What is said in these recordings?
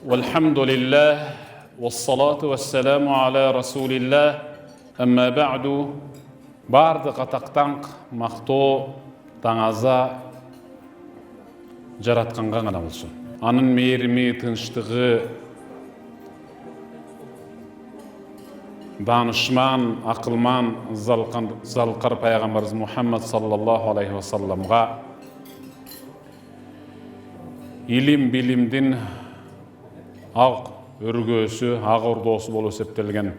والحمد لله والصلاة والسلام على رسول الله أما بعد барды қатақтанқ мақтоо таңаза жаратқанға ғана болсын. Анын мейірімі, тыныштығы, данышман, ақылман, залқар пайғамбарымыз Мұхаммад саллаллаху алейхи вассаламға илим билимдин ақ өргөсү, ақ ордосы болуп эсептелген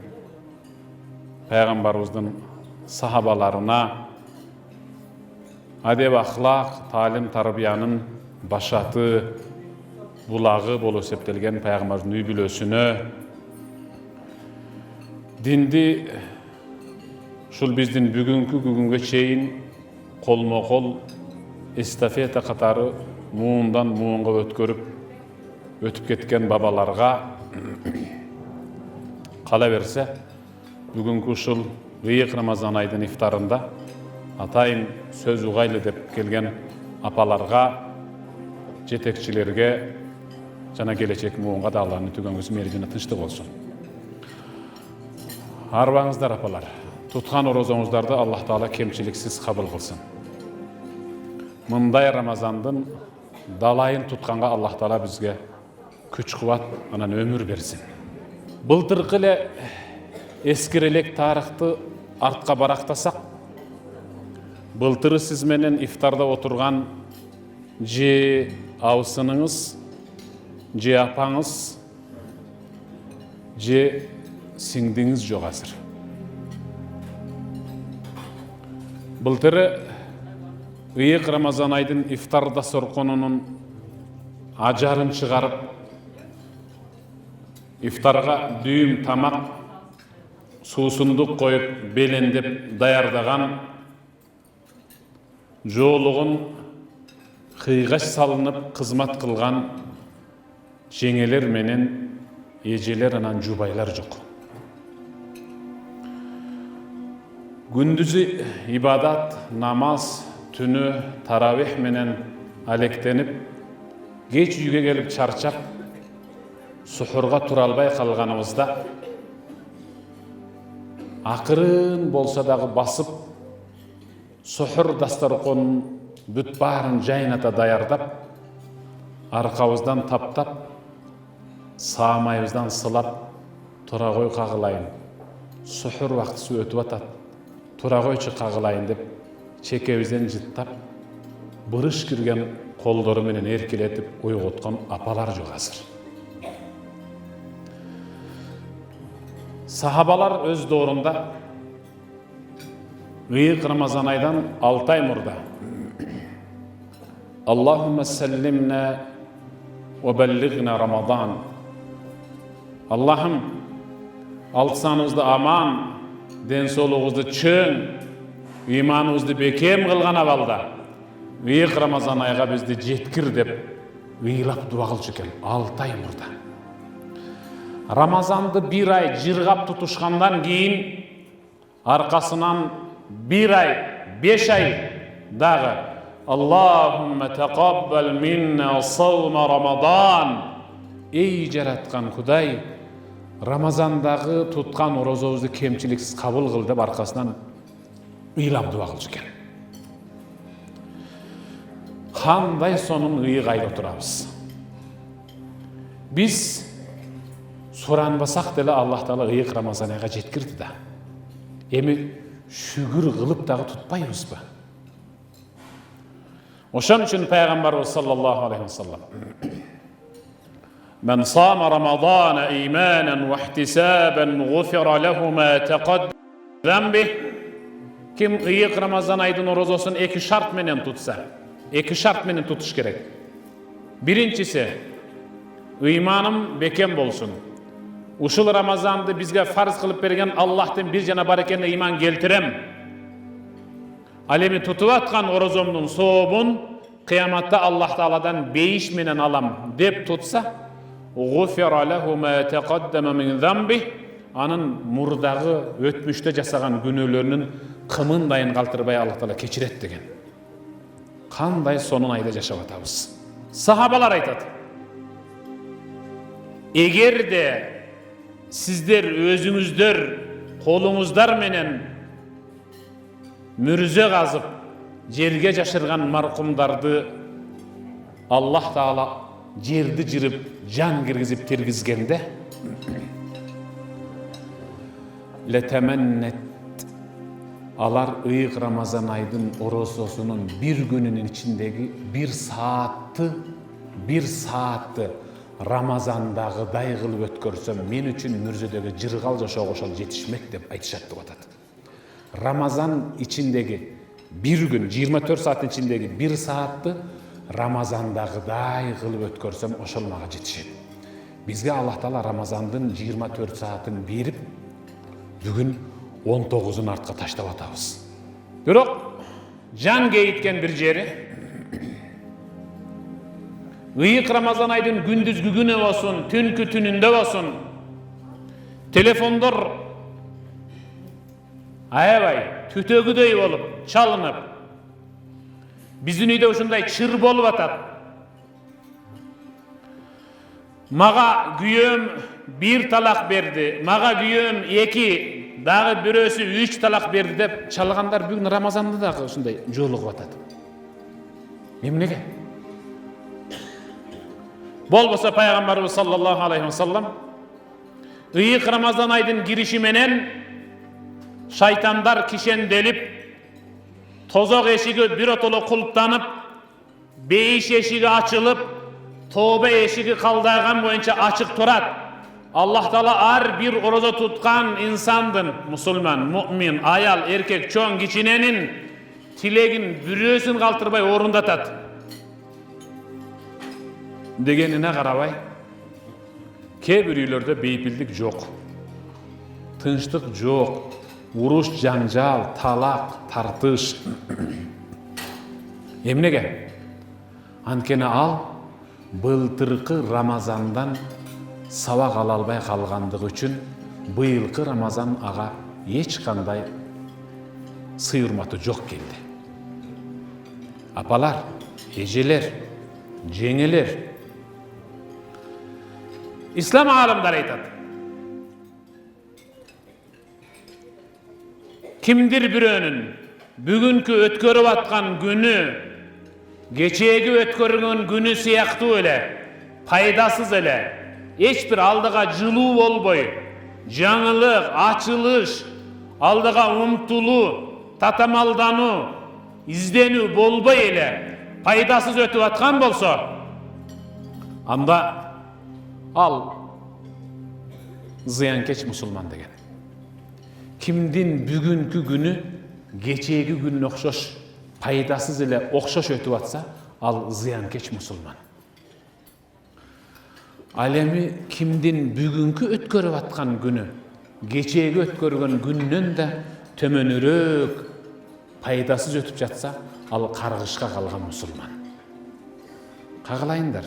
пайғамбарымыздың сахабаларына адеп ахлақ, талим тарбияның башаты, булағы болуп эсептелген пайғамбарымыздың үй бүлөсүнө динди ушул биздин бүгүнкү күнгө чейин колмо-кол эстафета катары муундан муунга өтүп кеткен бабаларга кала берсе, бүгүнкү ушул ыйык Рамазан айдын ифтарында атайын сөз угайлы деп келген апаларга, жетекчилерге жана келечек муунга да Алланын түгөнгүсү мээрижине тынчтык болсун. Арбаңыздар апалар, туткан орозоңуздарды Аллах Таала кемчиликсиз кабыл кылсын. Мындай Рамазандын далайын тутканга Аллах Таала бизге күч-кубат, анан өмүр берсин. Былтыркы эле эскирелек тарыхты артка барактасак, былтыры сиз менен ифтарда отурган же абысыныңыз, же апаңыз, же сиңдиңиз жок азыр. Былтыры ыйык Рамазан айдын ифтарда сорконунун ажарын чыгарып, ифтарга дүйүм тамак, суусундук коюп, белендеп даярдаган, жоолугун кыйгаш салынып кызмат кылган жеңелер менен эжелер, анан жубайлар жок. Күндүзү ибадат, намаз, түнү таравих менен алектенип, кеч үйгө келип чарчап, сухурга тура албай калганыбызда акырын болса дагы басып, сухур дастарконун бүт баарын жайната даярдап, аркабыздан таптап, саамайыбыздан сылап, тура кой кагылайын, сухур вактысы өтүп атат, тура койчу кагылайын деп чекебизден жыттап, бырыш кирген колдору менен эркелетип уйгуткан апалар жок азыр. Сахабалар өз доорунда ыйык Рамазан айдан 6 ай мурда Аллахумма саллимна ва баллигна Рамадан. Аллахым, алсаныбызды аман, ден соолугубузду чың, иманыбызды бекем кылган абалда ыйык Рамазан айга бизди жеткир деп ыйлап дуа кылчу экен 6 ай мурда. Рамазанды 1 ай жыргап тутушкандан кийин аркасынан 1 ай, 5 ай дагы Аллахумма тaqabbal minna sawma Рамадан. Эй жараткан Кудай, Рамазандагы туткан орозобузду кемчиликсиз кабыл кыл деп аркасынан ыйлап дуа кылчу экен. Кандай сонун ыйык айда турабыз. Биз суранбасак деле Аллах Таала ыйык Рамазан айга жеткирди да. Эми шүгүр кылып дагы тутпайбызбы? Ошон үчүн пайгамбарыбыз саллаллаху алейхи вассалам Мен сама Рамадана иманан ва ихтисабан гуфира лаху ма тaqaddama замби. Ким ыйык Рамазан айдын орозосун 2 шарт менен тутса, 2 шарт менен тутуш керек. Биринчиси, ыйманым бекем болсун. Ушул Рамазанды бизге фарз кылып берген Аллахтын бир жана бар экенине иман келтирем. Ал эми тутуп аткан орозомдун сообун кыяматта Аллах Тааладан бейиш менен алам деп тутса, гуфира лаху ма тaqaddama min замби, анын мурдагы өтмүштө жасаган күнөөлөрүнүн кымындайын калтырбай Аллах Таала кечирет деген. Кандай сонун айда жашап атабыз. Сахабалар айтат. Eger de sizler özüңüzдөр kolunuzlar menen mürüze kazıp jerge jaşırgan markumdardı Allah Taala жерді жырып, жан кіргізіп тергізгенде летеменнет алар ыйык Рамазан айдын орозосунун bir gününün içindегі bir saatты Рамазандагыдай кылып өткөрсөм, мен үчүн мүрзөдөгү жыргал жашоого ошол жетишмек деп айтышат деп атат. Рамазан içindегі bir gün, 24 saatin içindегі bir saatты Рамазандагыдай кылып өткөрсөм, ошол мага жетишет. Бизге Аллах Таала Рамазандын 24 saatын берип, бүгүн 19-ун артка таштап атабыз. Бирок жан кейиткен бир жери, ыйык Рамазан айдын күндүзгү күнү болсун, түнкү түнүндө болсун, телефондор аябай түтөгүдөй болуп, чалынып, биздин үйдө ушундай чыр болуп атат. Мага күйөөм 1 талак берди, мага күйөөм 2, дагы бирөөсү 3 талак берди деп чалгандар бүгүн Рамазанда дагы ушундай жолугуп атат. Эмнеге? Болбосо пайгамбарыбыз саллаллаху алейхи ва саллам ыйык Рамазан айдын кириши менен шайтандар кишенделип, тозок эшиги биротоло кулуптанып, бейиш эшиги ачылып, тоба эшиги калдайган боюнча ачык турат. Аллах Таала ар бир орозо туткан инсандын, мусулман, муъмин, аял, эркек, чоң, кичиненин тилегин бирөөсүн калтырбай орундатат. Дегенине карабай, кээ бир үйлөрдө бейпилдик жок, тынчтык жок, уруш, жаңжал, талак, тартыш. Эмнеге? Анткени ал былтыркы Рамазандан сабак ала албай калгандыгы үчүн быйылкы Рамазан ага эч кандай сый урматы жок келди. Апалар, эжелер, жеңелер, İslam alimleri aytат. Kimdir biröөнүн бүгүнкү өткөрүп аткан күнү кечээги өткөргөн күнү сыяктуу эле, пайдасыз эле, эч бир алдыга жылуу болбой, жаңылык, ачылыш, алдыга умтулуу, татамалдануу, изденүү болбой эле, пайдасыз өтүп аткан болсо, анда ал зыянкеч мусулман деген. Кимдин бүгүнкү күнү кечээги күнүнө окшош, пайдасыз эле окшош өтүп атса, ал зыянкеч мусулман. Ал эми кимдин бүгүнкү өткөрүп аткан күнү кечээги өткөргөн күнүнөн да төмөнүрөөк, пайдасыз өтүп жатса, ал каргышка калган мусулман. Кагалайындар.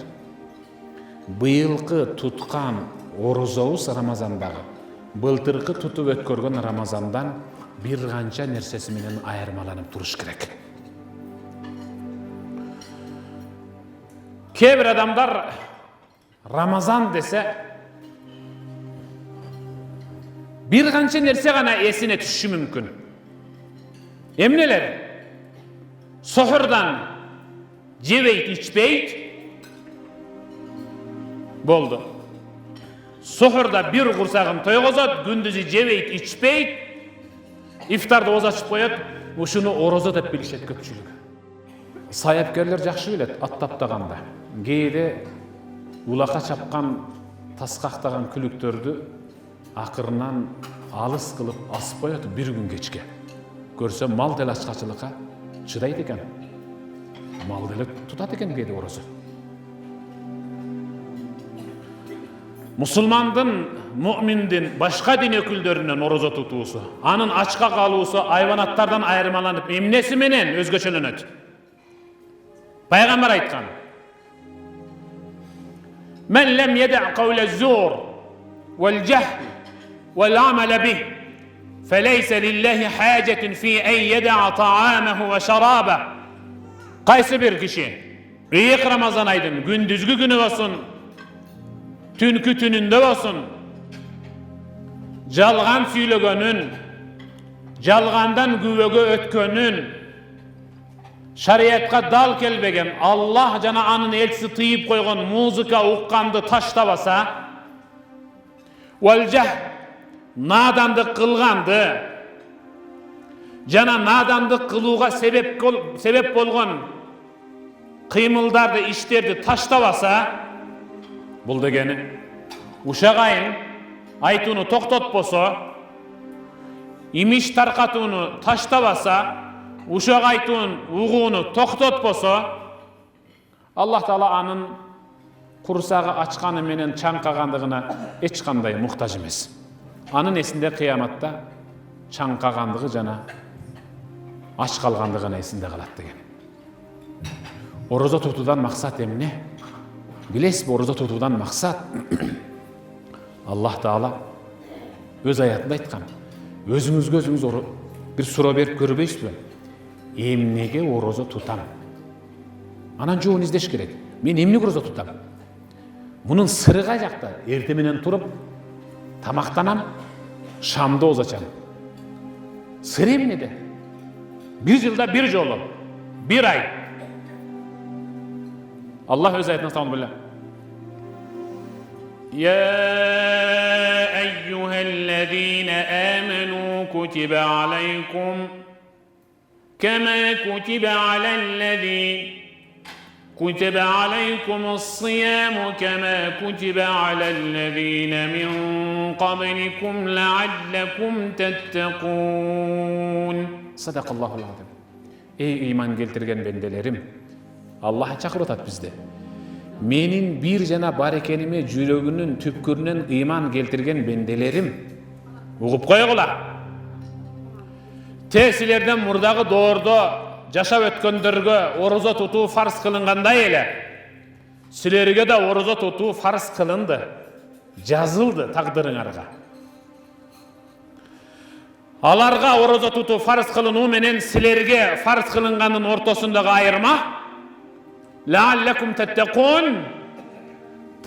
Быйылкы туткан орозобуз Рамазандагы былтыркы тутуп өткөргөн Рамазандан бир канча нерсеси менен айырмаланып туруш керек. Кээ бир адамдар Рамазан десе бир канча нерсе гана эсине түшүшү мүмкүн. Эмнелер? Сохурдан жебейт, ичпейт болду. Сохурда бир курсагын тойгозот, күндүзү жебейт, ичпейт, ифтарды оз ачып коет, ушуну орозо деп билишет көпчүлүгү. Саяпкерлер жакшы билет, ат таптаганда. Кээде улакка чапкан, таскактаган күлүктөрдү акырынан алыс кылып асып коет бир күн кечке. Көрсө мал деле ачкачылыкка чыдайт экен. Мал деле тутат экен кээде орозо. Мусулмандын, муъминдин башка дин өкүлдөрүнөн орозо тутуусу, анын ачка калуусу айванаттардан айырмаланып, эмнеси менен өзгөчөлөнөт? Пайгамбар айткан: "Мен лем yeda' qawla az-zur wal-jahl wal-'amal bih, falaysa lillahi hajatun fi an yada'a ta'amahu wa sharabah." Qaysı bir kişi ıyık Ramazan aydın gündüzgü günü olsun, Tünkü tününde olsun. Jalgan süylөгөнүн, jalgandan güvöge ötkönün, şariatka dal kelbegen, Allah jana anın elçisi tıyıp koygan muzika uqqandı taştabasa, waljah nadandık kılgandı, jana nadandık kılууga sebep bolgon kıymıldardı, işlerdi taştabasa, bul degeni uşak ayın aytuunu toktotposo, imiş tarkatuunu taştabasa, uşak aytuun uğuunu toktotposo, Allah Taala anın kursağı açkanı menen çankagandığına hiç kanday muhtaç emes. Anın esinde kıyamatta çankagandığı jana aç kalgandığına esinde kalat degen. Oroza tutudan maksat emne? Bilesizbi oroza tutudan maksat? Allah Taala öz ayatında aytkan. Özüңüzgө özüңüz bir sura berip körбөйсүзбү? Эмнеге oroza tutam? Anan жообун издеш керек. Мен эмнеге oroza tutam? Bunun sırrı kaçakta. Erteminen turup tamaktanam, Şam'da ozacağım. Sırrı emnede. Bir yılda bir jolu, bir ay. Allah öz ayetine tamam böyle. Ya eyyühellezine amenu kutibe aleykum kema kutibe alellezine كتب عليكم الصيام كما كتب على الذين من قبلكم لعلكم تتقون صدق الله العظيم. Ey iman keltirgen bendelerim, Allah çakır atat bizde. Menin bir jana bar ekenime jürөгүнүн tüpkürünen iman keltirgen bendelerim. Ugup koygula. Tesilerden murdağı doğurdu. Жашап өткөндөргө орозо тутуу фарз кылынгандай эле силерге да орозо тутуу фарз кылынды, жазылды тагдырыңарга. Аларга орозо тутуу фарз кылынуу менен силерге фарз кылынганын ортосундагы айырма лааллакум таттакун,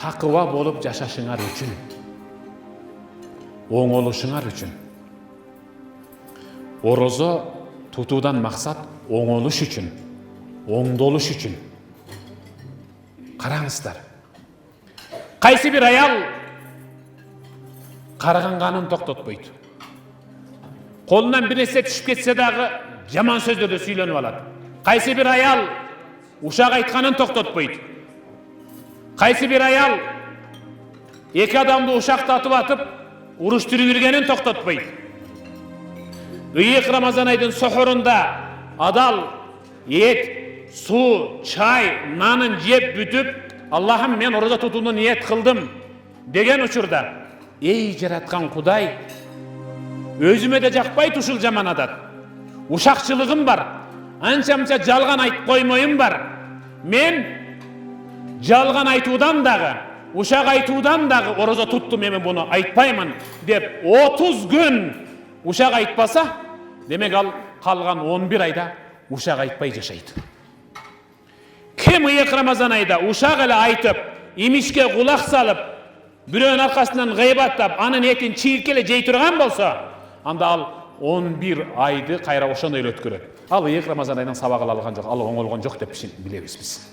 такыба болуп жашашыңар үчүн, оңолушуңар үчүн. Орозо tutudan maksat oңолуш үчүн, оңдолуш үчүн. Караңыздар. Кайсы бир аял карганганын токтотпойт. Колунан бир нерсе түшүп кетсе дагы жаман сөздөрдү сүйлөнүп алат. Кайсы бир аял ушак айтканын токтотпойт. Кайсы бир аял эки адамды ушактатып атып уруштуруп жүргенин токтотпойт. Iyik Ramazan ayının sohurunda adal, et, su, çay, nanın yiyip bütüp Allah'ım men oroza tutuunu niyet kıldım degen uçurda. Ey jaratkan Kuday, özüme de jakpay tuşul jaman adat. Uşakçılığım var. Ança jalgan ayıp koymoyum var. Men jalgan aytuudan dağı, uşak aytuudan dağı oroza tuttum emin bunu aytpayman dep 30 gün uşak aytpasa, demek al kalgan 11 ayda uşak aytpay jaşaydı. Kim ıyık Ramazan ayda uşak ele aytıp, imişke kulak salıp, biröğün arkasından gıybatlap, anın etin çiğirkele jey turgan bolsa, anda al 11 aydı kayra oşonda ele ötküröt. Al ıyık Ramazan aydan sabak algan jok, al oңолгон жок деп bilebиз biz.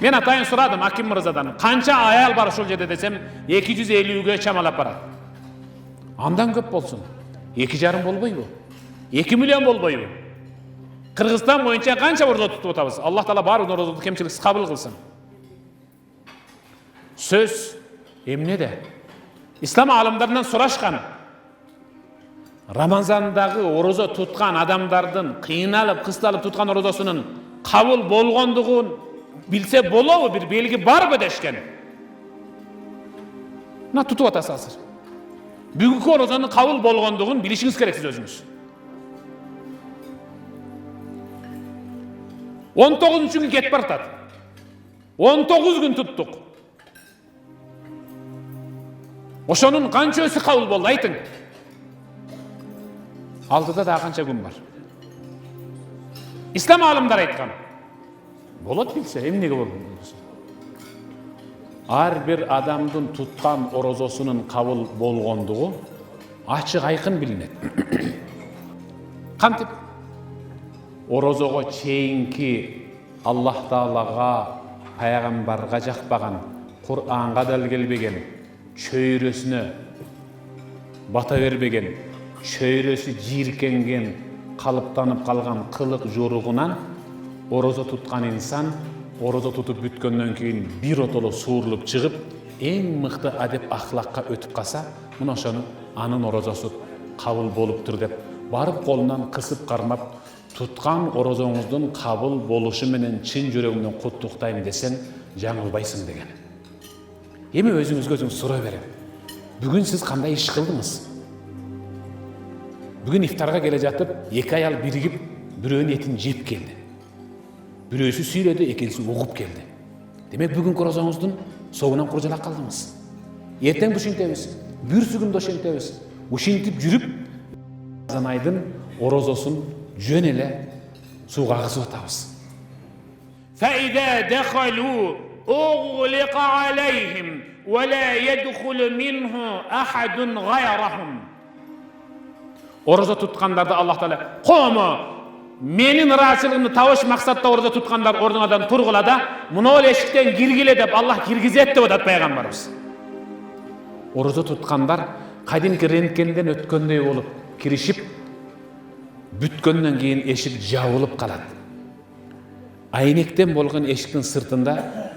Men atayın suradım Hakim Mırzadan, kança ayal bar uşul jerde desem 250'ge çamalap barat. Andan köp bolsun. 2,5 bolboybu? 2 milyon bolboybu? Kırgızstan boyunca kança oroza tutup otabız? Allah Taala barın oroza kemçiliksiz kabul kılsın. Söz emne de İslam alimlerinden soraşkan, Ramazandağı oroza tutkan adamdardın kıyınalıp kıstalıp tutkan orozasının kabul bolgonduğun bilse bolobu bir belgi var mı deşken? Na tutup atası asır. Bugünkü orozanın kabul bolgonduğun bilişiniz gereksiz özünüz. 19. gün ketip bartat. 19 gün tuttuk. Oşonun kança ösü kabul boldu aytın. Altıda daha kança gün var. İslam alimler aytkan. Bolat bilse, emnege boldu. Ар bir адамдын туткан орозосунун кабыл болгондугу ачык айкын билинет. Кантип орозого чейинки Аллах Таалага, пайгамбарга жакпаган, Кур'анга дал келбеген, чөйрөсүнө бата бербеген, чөйрөсү жийиркенген, калыптанып калган кылык жоругунан орозо туткан инсан орозо тутуп бүткөндөн кийин бир отоло суурулуп чыгып, эң мыкты адеп ахлакка өтүп калса, мына ошону анын орозосу кабыл болуптур деп барып колунан кысып кармап, туткан орозоңуздун кабыл болушу менен чын жүрөгүмдөн куттуктайм десең, жаңылбайсың деген. Эми өзүңүзгө өзүңүз сурай берем. Бүгүн сиз кандай иш кылдыңыз? Бүгүн ифтарга келе жатып, эки аял биригип, бирөөнүн этин жеп келди. Бирөөсү сүйлөдү, экинчиси угуп келди. Демек бүгүнкү орозоңуздун соогунан куржалак калдыңыз. Эртең ушинтебиз, бүрсүгүндө ошентебиз. Ушинтип жүрүп, Рамазан айдын орозосун жөн эле сууга агызып атабыз. فإذا دخلوا أغلق عليهم ولا يدخل منه أحد غيرهم. Орозо туткандарды Аллах Таала "Комо, менин ыраачылыгымды табыш максатта орозо туткандар ордуңардан тургула да, мына эшиктен киргиле" деп Аллах киргизет деп атат пайгамбарыбыз. Орозо туткандар кадимки рентгенден өткөндөй болуп киришип, бүткөндөн кийин эшик жабылып калат. Айнектен болгон эшиктин сыртында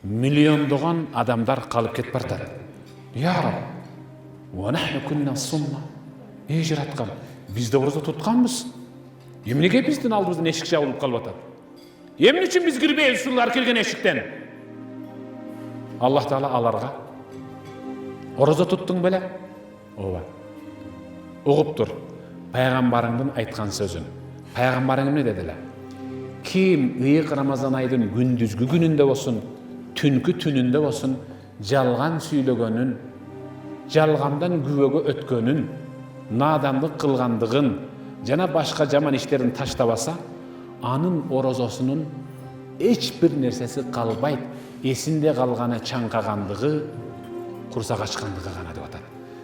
миллиондогон адамдар калып кетип баратат. Я Рабб, ва нахну кунна сумма. Эй жараткан, биз да орозо тутканбыз. Эмнеге биздин алдыбыздан эшик жабылып калып атат? Эмне үчүн биз кирбейбиз ушулар кирген эшиктен? Аллах Таала аларга орозо туттуң беле? Ооба. Угуп тур. Пайгамбарыңдын айткан сөзүн. Пайгамбарың эмне дедилер? Ким ыйык Рамазан айдын күндүзгү күнүндө болсун, түнкү түнүндө болсун, жалган сүйлөгөнүн, жалгандан күбөгө өткөнүн, надандык кылгандыгын жана башка жаман иштерин таштабаса, анын орозосунун эч бир нерсеси калбайт, эсинде калганы чаңкагандыгы, курсак ачкандыгы гана деп атат.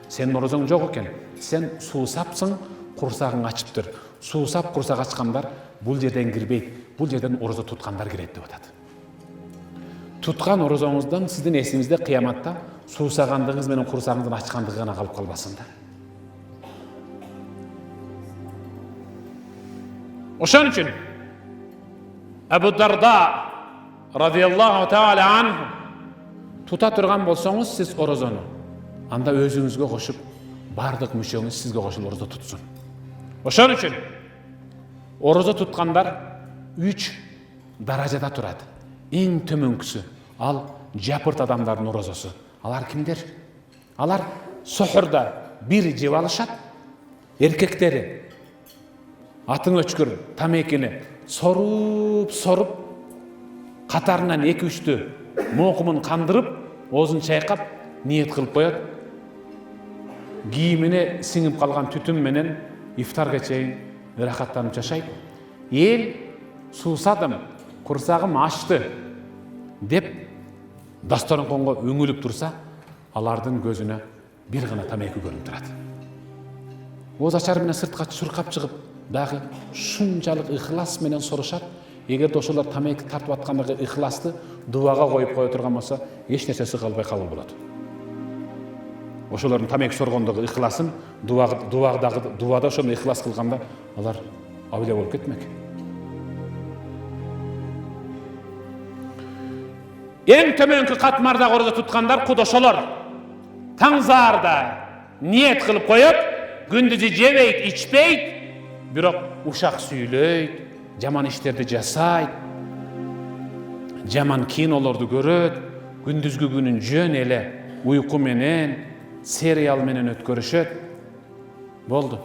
Сенин орозоң жок экен, сен суусапсың, курсагың ачыптыр. Суусап курсак ачкандар бул жерден кирбейт, бул жерден орозо туткандар кирет деп атат. Туткан орозоңуздан сиздин эсиңизде кыяматта суусагандыгыңыз менен курсагыңыздын ачкандыгы гана калып калбасын да. Ошон үчүн Абу Дарда радиаллаху таала анху тута турган болсоңуз сиз орозону, анда өзүңүзгө кошуп бардык мүчөңүз сизге кошулуп орозо тутсун. Ошон үчүн орозо туткандар 3 даражада турат. Эң төмөнкүсү ал жапырт адамдардын орозосу. Алар кимдер? Алар сохурда бир жеп алышат. Эркектери атың өчкүр тамекини соруп катарынан 2-3 моокумун кандырып, оозун чайкап, ниет кылып коет. Кийимине сиңип калган түтүн менен ифтарга чейин ырахаттанып жашайт. Эл суусадым, курсагым ачты деп дасторконго өңүлүп турса, алардын көзүнө бир гана тамеки көрүнүп турат. Ооз ачар менен сыртка чуркап чыгып, дагы шунчалык ыхлас менен сорушат. Эгерде ошолор тамеки тартып аткандагы ыхласты дуага коюп кое турган болсо, эч нерсеси калбай кабыл болот. Ошолордун тамеки соргондогу ыхласын дуада ошону ыхлас кылганда алар абиле болуп кетмек. Эң төмөнкү катмардагы орозо туткандар кудошолор. Таңзаарда ниет кылып коет, күндүзү жебейт, ичпейт, бирок ушак сүйлөйт, жаман иштерди жасайт, жаман кинолорду көрөт, күндүзгү күнүн жөн эле уйку менен, сериал менен өткөрүшөт. Болду.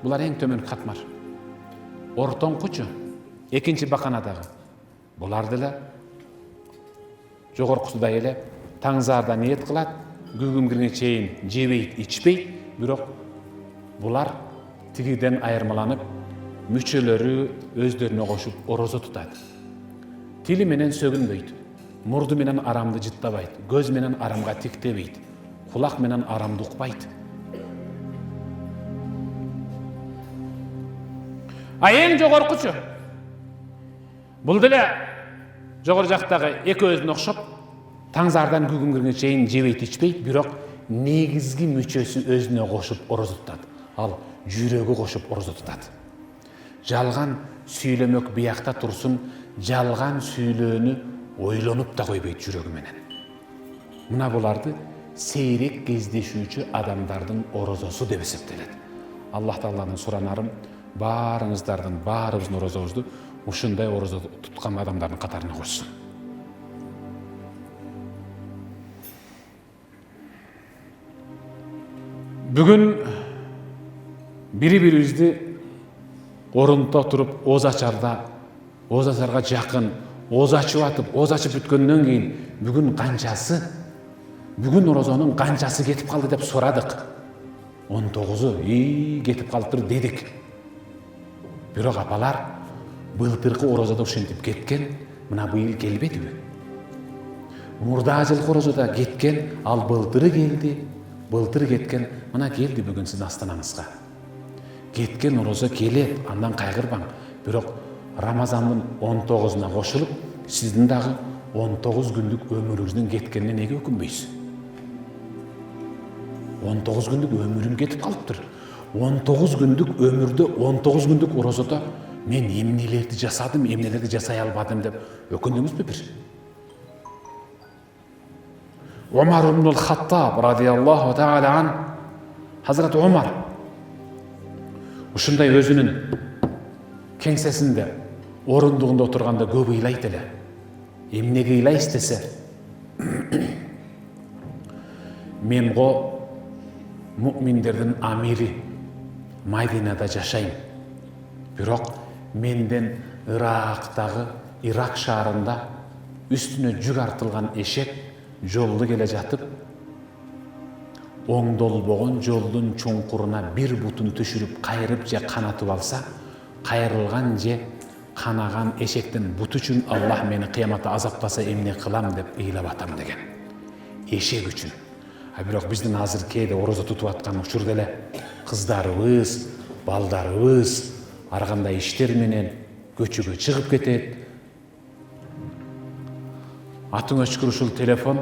Булар эң төмөн катмар. Ортоңкучу, экинчи баканадагы. Булар деле жогоркусудай эле таңзаарда ниет кылат, күгүм киргенге чейин жебейт, ичпейт, бирок булар тигиден айырмаланып, мүчөлөрү өздөрүнө кошуп орозо тутат. Тили менен сөгүнбөйт. Murdu менен арамды жыттабайт, көз менен арамга тиктебейт, кулак менен арамды укпайт. Эң жогоркучу бул деле жогору жактагы эки өзүнө окшоп таңзардан күнгөнгө чейин жебейт, ичпейт, бирок негизги мүчөсү өзүнө кошуп орозо тутат. Ал жүрөгү кошуп орозо тутат. Жалган сүйлөмөк биякта турсун, жалган сүйлөөнү ойлонуп да койбойт жүрөгү менен. Мына буларды сейрек кездешүүчү адамдардын орозосу деп эсептелет. Аллах Тааладан суранарым, баарыңыздардын, баарыбыздын орозобузду ушундай орозо туткан адамдардын катарына кошсун. Бүгүн бири-бирибизди орунда туруп, ооз ачарга жакын, ооз ачып атып, ооз ачып бүткөндөн кийин бүгүн канчасы, бүгүн орозонун канчасы кетип калды деп сурадык. 19-у кетип калыптыр дедик. Бирок апалар былтыркы орозодо ушинтип кеткен, мына быйыл келбедиби? Мурда жылкы орозодо кеткен, ал былтыры келди, былтыр кеткен, мына келди бүгүн сиздин астанаңызга. Кеткен орозо келет, андан кайгырбаң. Бирок Рамазандын 19-уна кошулуп, сиздин дагы 19 күндүк өмүрүңүздүн кеткенине неге өкүнбөйсүз? 19 күндүк өмүрүм кетип калыптыр. 19 күндүк өмүрдө, 19 күндүк орозодо мен эмнелерди жасадым, эмнелерди жасай албадым деп өкүндүңүзбү бир? Умар ибн ал-Хаттаб радияллаху таала ан, Hazreti Umar ушундай өзүнүн кеңсесинде орундугунда отурганда көп ыйлайт эле. Эмнеге ыйлайсыз десе, мен го муъминдердин амири Мадинада жашайм. Бирок менден Ирак шаарында үстүнө жүк артылган эшек жолду келе жатып, оңдолбогон жолдун чуңкуруна бир бутун түшүрүп кайрып же канатып алса, кайрылган же канаган эшектин буту үчүн Аллах мени кыяматта азаптаса эмне кылам деп ыйлап атам деген. Эшек үчүн. Бирок биздин азыр кээде орозо тутуп аткан учурда эле кыздарыбыз, балдарыбыз ар кандай иштер менен көчөгө чыгып кетет. Атың өчкүр ушул телефон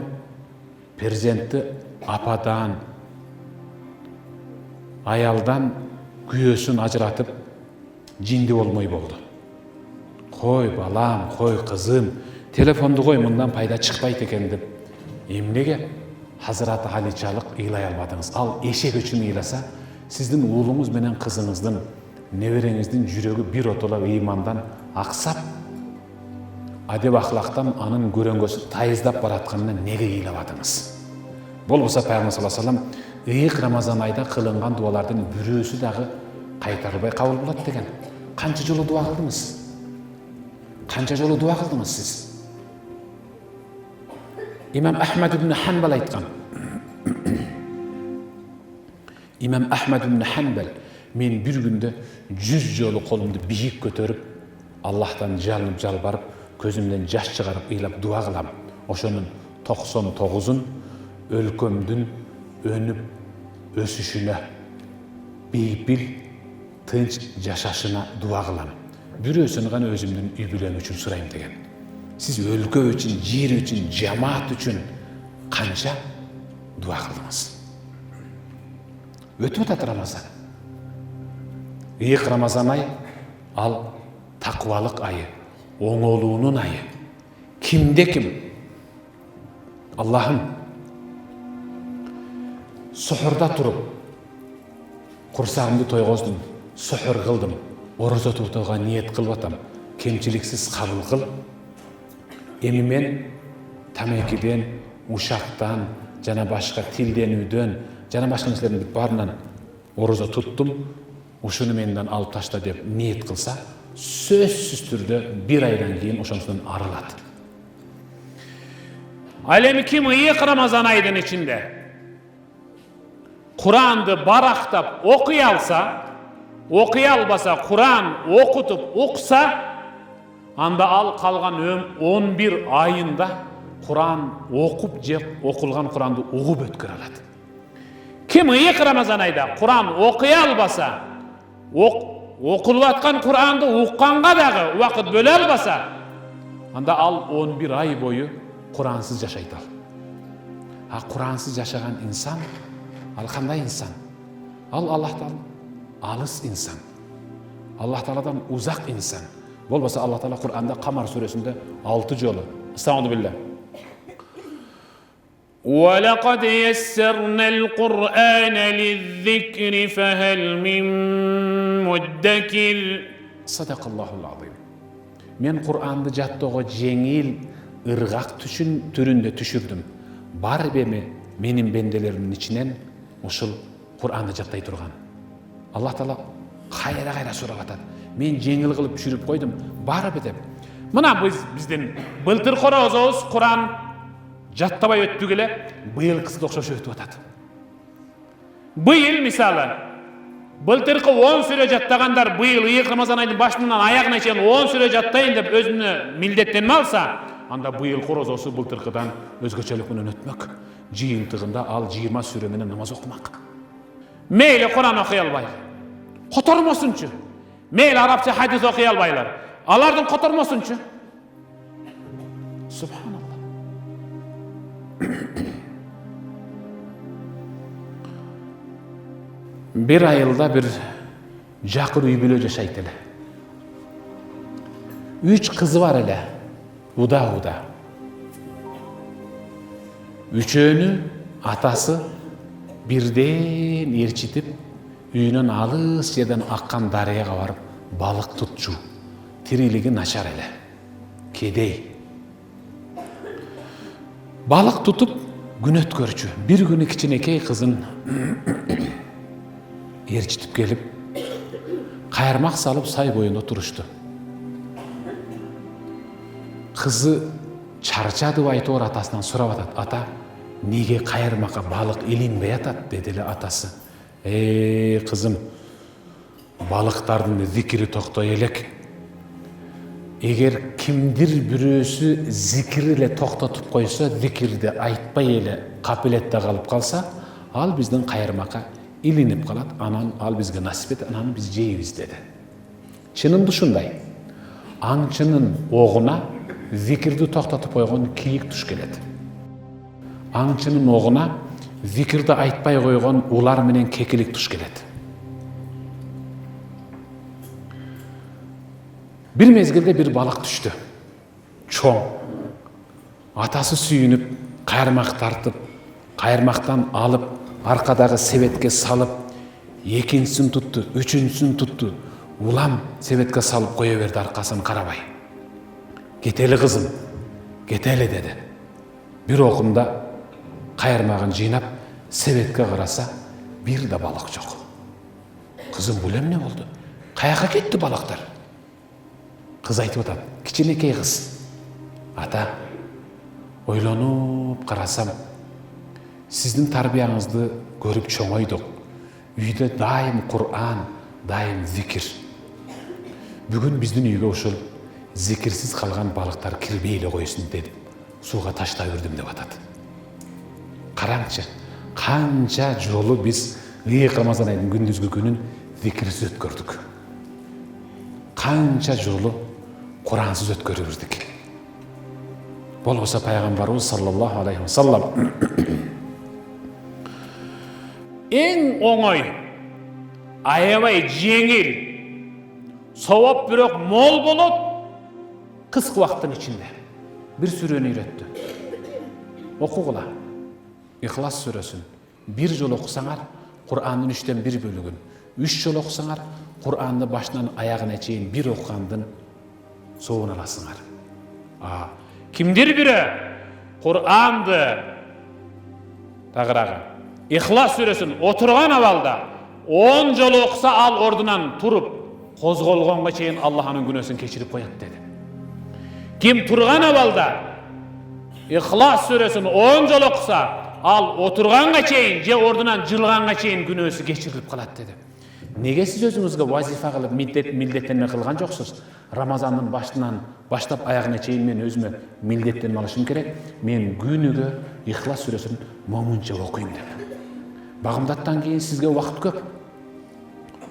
перзентти ападан, аялдан күйөөсүн ажыратып жинди болмой болду. Кой балам, кой кызым, телефонду кой, мындан пайда чыкпайт экен деп. Эмнеге Hazreti Aliçalik ыйлай албадыңыз? Ал эшек үчүн ыйласа, сиздин уулуңуз менен кызыңыздын, небереңиздин жүрөгү бир отола ыймандан аксап, адеп ахлактан анын көрөңгөсү тайыздап баратканына неге ыйлабадыңыз? Болбосо Пайгамбар саллаллаху алейхи ва саллям ыйык Рамазан айда кылынган дуалардын бирөөсү дагы кайтарылбай кабыл болот деген. Канча жолу дуа кылдыңыз? Канча жолу дуа кылдыңыз сиз? İmam Ahmed ibn Hanbal aytkan. İmam Ahmed ibn Hanbal, men bir günde 100 jolu kolumdu biyik kötörüp, Allah'tan жалынып жалбарып, көзүмдөн жаш чыгарып ыйлап дуа кылам. Ошонун 99'un өлкөмдүн өнүп өсүшүнө, бейпил, тынч жашашына дуа кылам. Бирөөсүн гана өзүмдүн үй бүлөм үчүн сурайм деген. Siz өлкө үчүн, жер үчүн, жамаат үчүн канча дуа кылдыңыз? Өтүп атат Рамазан. Ыйык Рамазан ай, ал такыбалык айы, оңолуунун айы. Кимде ким? Аллахым, сухурда туруп, курсагымды тойгоздум, сухур кылдым, орозо тутууга ниет кылып атам, кемчиликсиз кабыл кыл. Эми мен тамекиден, ушактан, жана башка тилденүүдөн, жана башка нерселердин баарынан орозо туттум, ушуну менден алып ташта деп ниет кылса, сөзсүз түрдө бир айдан кийин ошонусунан арылат. Ал эми ким ыйык Рамазан айдын ичинде Куранды барактап окуй алса, окуй албаса, Куран окутуп укса, анда ал калган 11 айында Kur'an okup je okulgan Kur'an'ды uğup ötküre aladi. Kim ıyık Ramazan ayda Kur'an okuya albasa, okulup atkan Kur'an'ды uqqanға дағы vakit böle albasa, anda al 11 ay boyu Kur'ansız yaşaydı al. Ha Kur'ansız yaşagan insan, al qanday insan? Al Allah'tan alыс insan. Allah Teala'dan uzak insan. Bolbasa Allah Teala Kur'an'da Kamar suresinde 6 jolu. Estağfirullah. وَلَقَدْ يَسَّرْنَا الْقُرْآنَ لِلذِّكْرِ فَهَلْ مِنْ مُدَّكِرٍ. Sadaqallahul azim. Men Kur'an'da jattogo jеңил, ırgak türünde düşürdüm. Bar bemi menin bendelerimin içinden uşul Kur'an'da jattay turgan. Allah Teala kayra surap atadi. Men жеңил kılıp düşürüp koydum. Bar be dep. Mına bizden былтыр korozobuz Kur'an jattабай өттүк эле быйыл кызды окшош өтүп атат. Быйыл мисалы былтыркы 10 сүрө жаттагандар быйыл ыйык Рамазан айдын башынан аягына чейин 10 сүрө жаттайын деп өзүнө милдеттенип алса, анда быйыл корозосу былтыркыдан өзгөчөлүк менен өтмөк. Жыйынтыгында ал 20 сүрө менен намаз окумак. Мейли Кур'ан окуй албай. Котормосунчу. Мейли арабча хадис окуй албайлар. Алардын котормосунчу. Subhanallah. Bir ayılda bir jakır uy bölö jaşayt ele. 3 kızı var ele. Uda. Üçöөнү atası birden erçitip үйүнөн алыс жерден аккан дарыяга барып балык тутчу. Тирилиги начар эле. Кедей. Balık tutup gün ötkörчү. Bir günü kiçinekey kızın erçitip gelip kayırmak salıp say boyunda turuştu. Kızı çarçadı aytып atasından surap atat. Ata, nege kayırmaka balık ilinbey atat dedili atası. Kızım, balıktardın zikiri toktoy elek. Eğer kimdir birösü zikirle toktatıp koysa, zikirde aytpay ele kapilette kalıp kalsa, al bizden kayırmaka ilinip kalat, anan al bizge nasip et, anan biz jeybiz dedi. Çınındı şunday, аңчынын oğuna zikirdi toktatıp koygan kiyik tuş keledi. Аңчынын oğuna zikirdi aytpay koygan ular menen kekilik tuş keledi. Bir mezgilde bir balık düştü. Çoğ. Atası suyunup, kayırmak tartıp, kayırmaktan alıp, arkadagı sebetke salıp, ekincisini tuttu, üçüncüsünü tuttu. Ulam sebetke salıp koya verdi arkasını karabay. Geteli kızım, geteli dedi. Bir okumda kayırmağın jıynap, sebetke karasa bir de balık yok. Kızım bulem ne oldu? Kayaka gitti balıklar. Kız aytып atат, kiçinekey kız. Ata, oylanıp karasam, sizdin tarbiyаңызды görüp çoğoyduk. Үйde daim Kur'an, daim zikir. Bugün bizdin үйge uşul zikirsiz kalgan balıklar kirbeyle koysun dedim. Suğa taşta ürdüm dep atat. Karаңчы, kança jolu biz ıyık Ramazan ayının gündüzgü günün zikirsiz ötkürdük. Kança jolu Kur'ansız ötkörürdük. Bolbosa Peygamberimiz sallallahu aleyhi ve sellem en oңой, аябай жеңил, сауап бирок мол болот кыска убакыттын ичинде. Bir сүрөнү үйрөттү. Окугула. İhlas сүрөсүн bir жол окусаңар, Kur'an'ın 3'ten 1 bölügün 3 жол окусаңар, Kur'an'ды başынан ayağına чейин bir окугандын soğun alasыңар. Kimdir biri Kur'an'dı tağırağı İhlas сүрөсүн oturgan avalda 10 жол okusa al ordunan turup kozgolgonga çeyin Allah'ın günösün keçirip koyat dedi. Kim turgan avalda İhlas сүрөсүн 10 жол okusa al oturganга çeyin je ordunan jılganга çeyin günösü geçirilip kalat dedi. Неге сіз өзіңізге вазифа қылып милдеттенме қылған жоқсыз? Рамазанның башынан баштап аяғына чейін мен өзіме милдеттенме алышым керек. Мен күніге Ихлас сүресін 1000 оқимын деп. Бағымдаттан кейін сізге уақыт көп.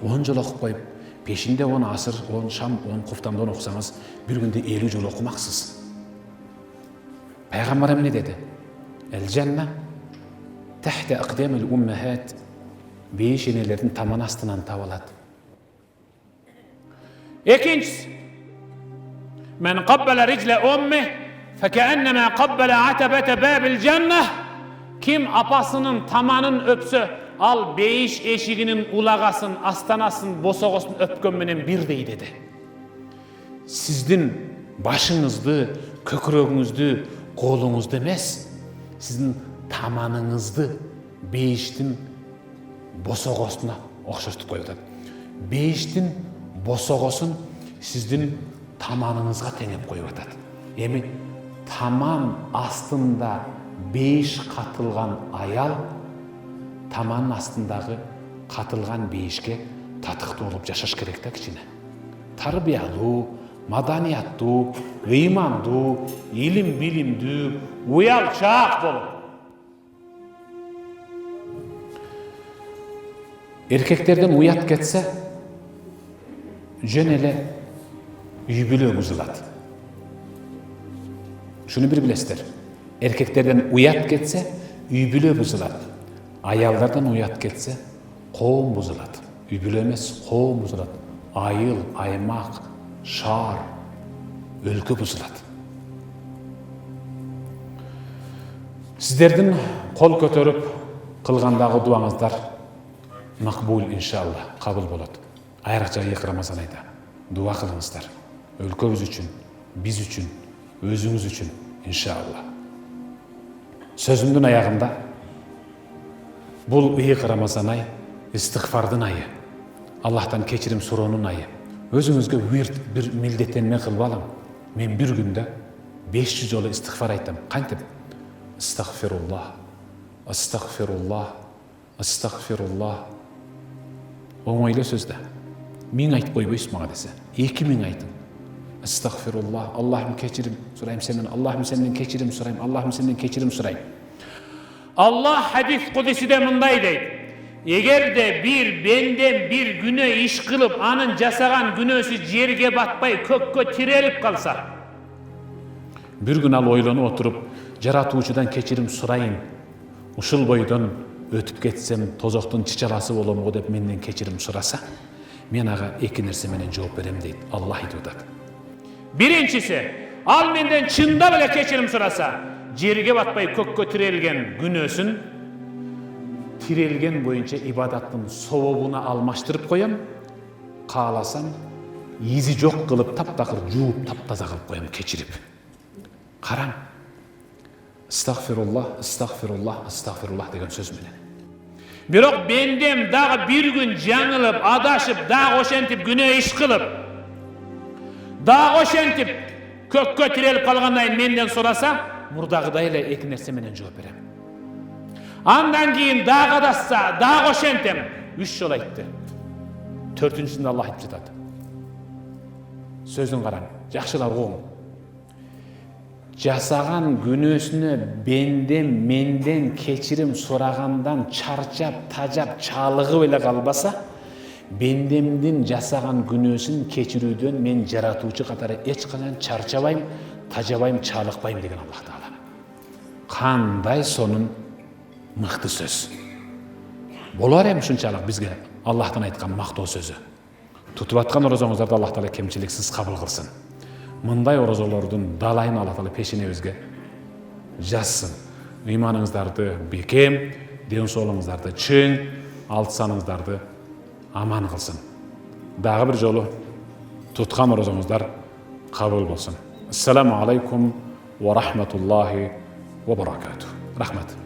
10 жыл оқып қойып, пешінде 10 асыр, 10 шам, 10 құфтамды оқысаңыз, бір күнде 50 жыл оқымақсыз. Пайғамбарым не деді? Әл-жанна тәхте aqdamil ummahat, бейіш енелердің таман астынан табылады. Екіншісі, мен қаббала риджла умми, факааннама қаббала атабата бабил жанна. Ким апасының таманын өпсі, ал бейіш ешігінің улағасын, астанасын, босоғысын өпкенменен бірдей деді. Сіздің башыңызды, көкірегіңізді, қолыңызды емес, сіздің таманыңызды бейіштің босоғысына оқшаштып қойды. Бейіштің босоғысын сіздің таманыңызға теңеп қойды. Емі таман астында бейіш қатылған аял, таман астындағы қатылған бейішке татықты олып жашаш керек та кішіне. Тарбиялу, маданиятту, иманду, илім билімді, уялчақ болып. Еркектерден уят кетсе, жөн еле үйбілі бұзылады. Шуны бір білесіздер. Еркектерден уят кетсе, үйбілі бұзылады. Аялдардан уят кетсе, қоғым бұзылады. Үйбілі емес, қоғым бұзылады. Айыл, аймақ, шар, өлкі бұзылады. Сіздердің қол көтеріп қылғандағы дуаңыздар мақбул иншалла, қабыл болады. Айрықша екі Рамазан айда дуа қылыңыздар. Өлкөбүз үшін, біз үшін, өзіңіз үшін иншалла. Сөзімдің аяғында бұл екі Рамазан ай истихфардың айы, Аллахтан кечірім сұраудың айы. Өзіңізге бір милдеттенме қылып алам. Мен бір күнде 500 жолы истихфар айтам. Қантып? Астағфируллах, астағфируллах, астағфируллах. Оңайлы сөзді. Мен айтып қойбайсыз маған десе. 2000 айтым. Астағфируллах, Аллахым кечірім сұрайым сенен, Аллахым сенен кечірім сұрайым, Аллахым сенен кечірім сұрайым. Аллах хадис құдисіде мұндай дейді. Егер де бір бенден бір күні іш қылып, анын жасаған күнөсі жерге батпай, көкке тиреліп қалса, бір күн ал ойланы отырып, жаратуучудан кечірім сұрайын, ушыл бойдан өтіп кетсем, тозоқтың чичаласы болом ғой деп менден кечірім сұраса, мен аға екі нәрсе менен жооп берем дейді. Аллах айтып. Биринчиси, ал менден чында беле кечирим сураса, жерге батпай көккө тирелген күнөөсүн тирелген боюнча ибадаттын собобуна алмаштырып коем. Кааласам, изи жок кылып таптакыр жууп таптаза кылып коем кечирип. Караң. Астагфируллах, астагфируллах, астагфируллах деген сөз менен. Бирок бендем дагы бир күн жаңылып, адашып, дагы ошентип күнөө иш кылып, дагы ошентип көккө тирелип калгандан менден сураса, мурдагыдай эле эки нерсе менен жооп берем. Андан кийин дагы адашса, дагы ошентем, 3 жол айтты. 4-үнчүсүндө Аллах айтып жатат. Сөзүн караң, жакшылап угуң. Жасаган күнөөсүнө менден кечирим сурагандан чарчап, тажап, чалыгып эле калбаса, бендемдин жасаган күнөөсүн кечирүүдөн мен жаратуучу катары эч качан чарчабайм, тажабайм, чалыкпайм деген Аллах Таала. Кандай сонун мыкты сөз. Болор эми ушунчалык бизге Аллахтан айткан мактоо сөзү. Тутуп аткан орозоңуздарда Аллах Таала кемчиликсиз кабыл кылсын. Мындай орозолордун далайын Аллах Таала пешинебизге жазсын. Ыйманыңыздарды бекем, ден соолуңуздарды чың, алты саныңыздарды аман кылсын. Дагы бир жолу туткан орозоңуздар кабыл болсун. Ассаламу алейкум ва рахматуллахи ва баракатух. Рахмат.